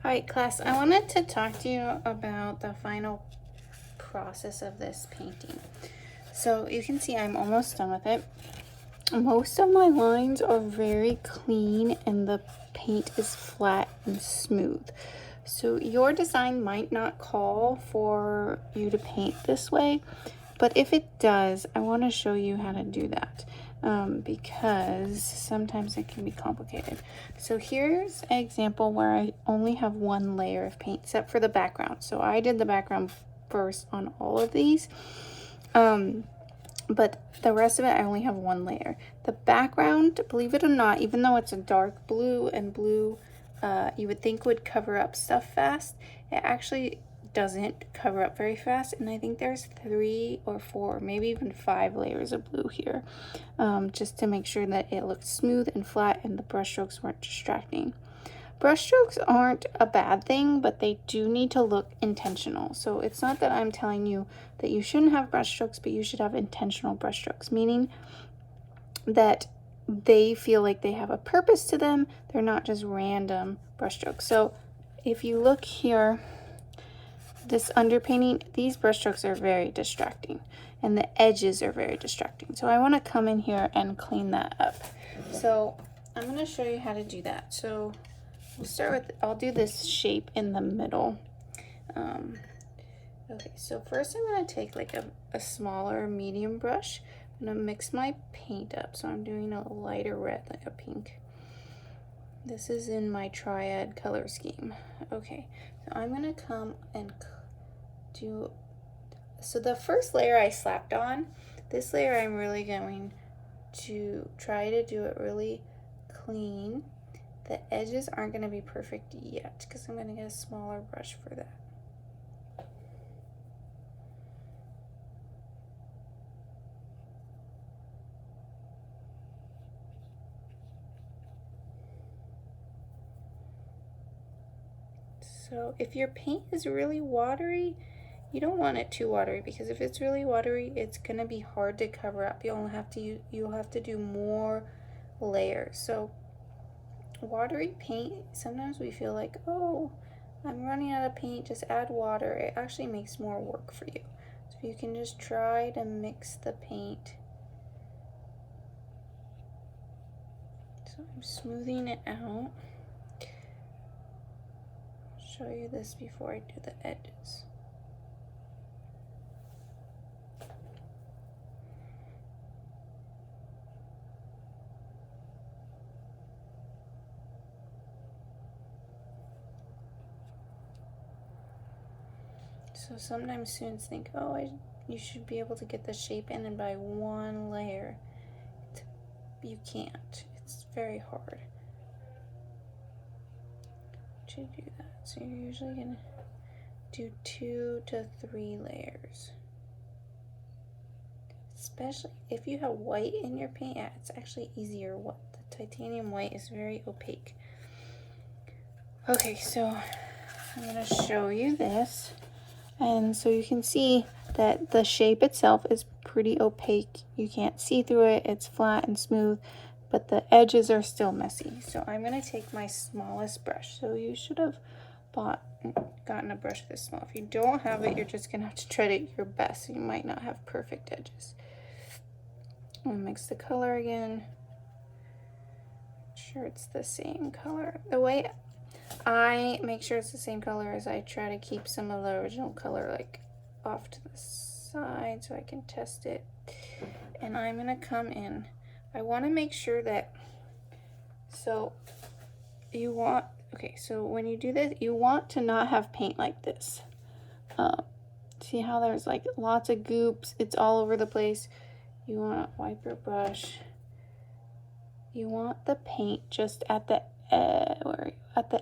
All right, class, I wanted to talk to you about the final process of this painting. So you can see I'm almost done with it. Most of my lines are very clean and the paint is flat and smooth. So your design might not call for you to paint this way, but if it does, I want to show you how to do that. Because sometimes it can be complicated. So here's an example where I only have one layer of paint except for the background. So I did the background first on all of these. But the rest of it, I only have one layer. The background, believe it or not, even though it's a dark blue and blue, you would think would cover up stuff fast, it actually doesn't cover up very fast, and I think there's 3 or 4, maybe even 5 layers of blue here, just to make sure that it looks smooth and flat and the brush strokes weren't distracting. Brush strokes aren't a bad thing, but they do need to look intentional. So it's not that I'm telling you that you shouldn't have brush strokes, but you should have intentional brush strokes, meaning that they feel like they have a purpose to them. They're not just random brush strokes. So if you look here, this underpainting, these brush strokes are very distracting and the edges are very distracting. So I want to come in here and clean that up. So I'm going to show you how to do that. So we'll start with, I'll do this shape in the middle. Okay, so first I'm going to take like a smaller medium brush. I'm going to mix my paint up. So I'm doing a lighter red, like a pink. This is in my triad color scheme. Okay, so I'm going to come and do, so the first layer I slapped on, this layer I'm really going to try to do it really clean. The edges aren't going to be perfect yet because I'm going to get a smaller brush for that. So if your paint is really watery, you don't want it too watery, because if it's really watery, it's going to be hard to cover up. You'll have to do more layers. So watery paint, sometimes we feel like, oh, I'm running out of paint, just add water. It actually makes more work for you. So you can just try to mix the paint. So I'm smoothing it out. I'll show you this before I do the edges. So sometimes students think, oh, you should be able to get the shape in and by one layer. You can't. It's very hard to do that. So you're usually going to do 2 to 3 layers. Especially if you have white in your paint, yeah, it's actually easier. The titanium white is very opaque. Okay, so I'm going to show you this. And so you can see that the shape itself is pretty opaque. You can't see through it. It's flat and smooth, but the edges are still messy. So I'm going to take my smallest brush. So you should have gotten a brush this small. If you don't have it, you're just going to have to try to your best. You might not have perfect edges. I'll mix the color again. Make sure it's the same color. The way I make sure it's the same color as I try to keep some of the original color like off to the side so I can test it. And I'm gonna come in. I want to make sure that, so you want, okay, so when you do this, you want to not have paint like this. See how there's like lots of goops, it's all over the place. You want to wipe your brush. You want the paint just at the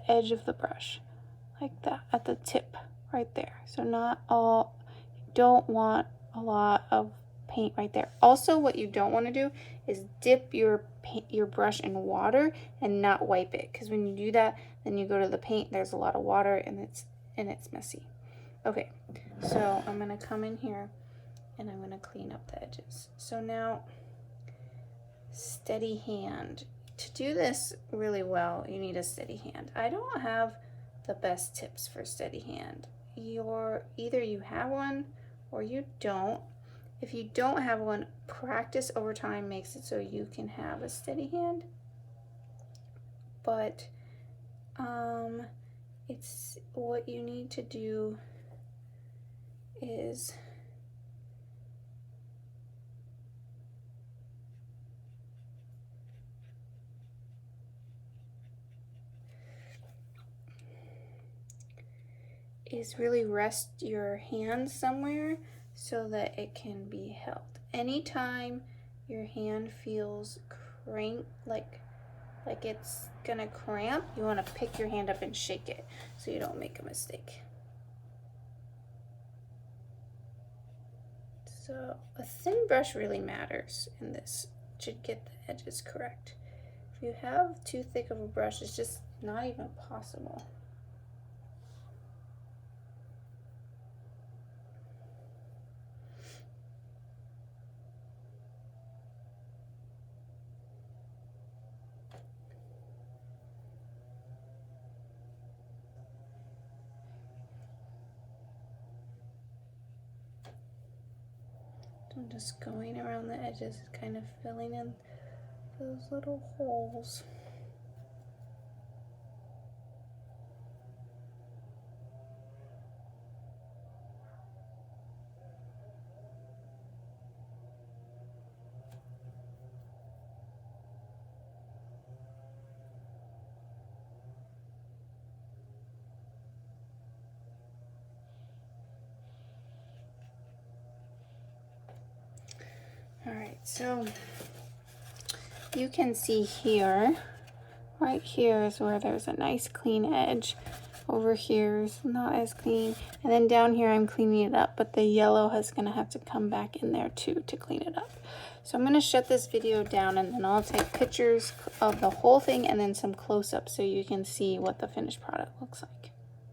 edge of the brush, like that, at the tip right there. So not all, you don't want a lot of paint right there. Also, what you don't want to do is dip your brush in water and not wipe it, because when you do that, then you go to the paint, there's a lot of water and it's messy. Okay, so I'm going to come in here and I'm going to clean up the edges. So now, steady hand. To do this really well, you need a steady hand. I don't have the best tips for steady hand. Either you have one or you don't. If you don't have one, practice over time makes it so you can have a steady hand. But it's what you need to do is really rest your hand somewhere so that it can be held. Anytime your hand feels like it's gonna cramp, you want to pick your hand up and shake it so you don't make a mistake. So a thin brush really matters in this. It should get the edges correct. If you have too thick of a brush, it's just not even possible. I'm just going around the edges, kind of filling in those little holes. Alright, so you can see here, right here is where there's a nice clean edge. Over here is not as clean. And then down here I'm cleaning it up, but the yellow is going to have to come back in there too to clean it up. So I'm going to shut this video down and then I'll take pictures of the whole thing and then some close-ups so you can see what the finished product looks like.